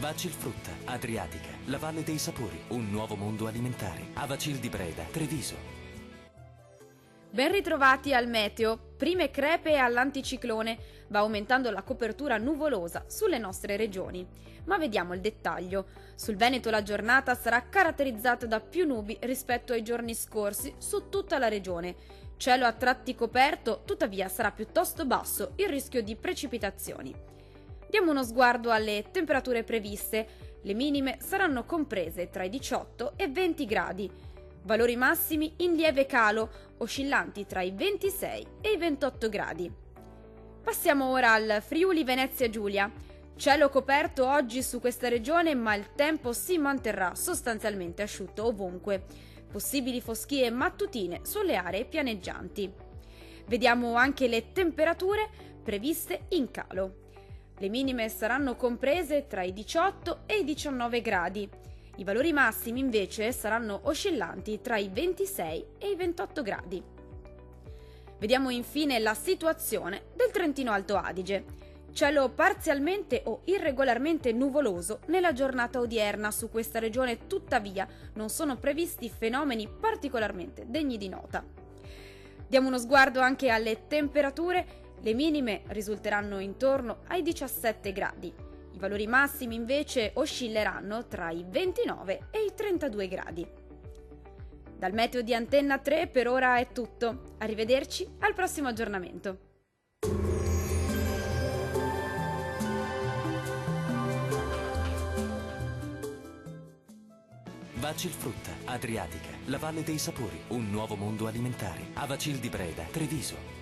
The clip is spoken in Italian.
Vacil Frutta, Adriatica, la Valle dei Sapori, un nuovo mondo alimentare. Avacil di Breda, Treviso. Ben ritrovati al meteo. Prime crepe all'anticiclone. Va aumentando la copertura nuvolosa sulle nostre regioni. Ma vediamo il dettaglio. Sul Veneto la giornata sarà caratterizzata da più nubi rispetto ai giorni scorsi su tutta la regione. Cielo a tratti coperto, tuttavia sarà piuttosto basso il rischio di precipitazioni. Diamo uno sguardo alle temperature previste. Le minime saranno comprese tra i 18 e 20 gradi. Valori massimi in lieve calo, oscillanti tra i 26 e i 28 gradi. Passiamo ora al Friuli Venezia Giulia. Cielo coperto oggi su questa regione, ma il tempo si manterrà sostanzialmente asciutto ovunque. Possibili foschie mattutine sulle aree pianeggianti. Vediamo anche le temperature previste in calo. Le minime saranno comprese tra i 18 e i 19 gradi. I valori massimi invece saranno oscillanti tra i 26 e i 28 gradi. Vediamo infine la situazione del Trentino Alto Adige. Cielo parzialmente o irregolarmente nuvoloso nella giornata odierna su questa regione, tuttavia non sono previsti fenomeni particolarmente degni di nota. Diamo uno sguardo anche alle temperature. Le minime risulteranno intorno ai 17 gradi. I valori massimi invece oscilleranno tra i 29 e i 32 gradi. Dal meteo di Antenna 3 per ora è tutto. Arrivederci al prossimo aggiornamento. Vacil Frutta, Adriatica, la Valle dei Sapori, un nuovo mondo alimentare. Avacil di Breda, Treviso.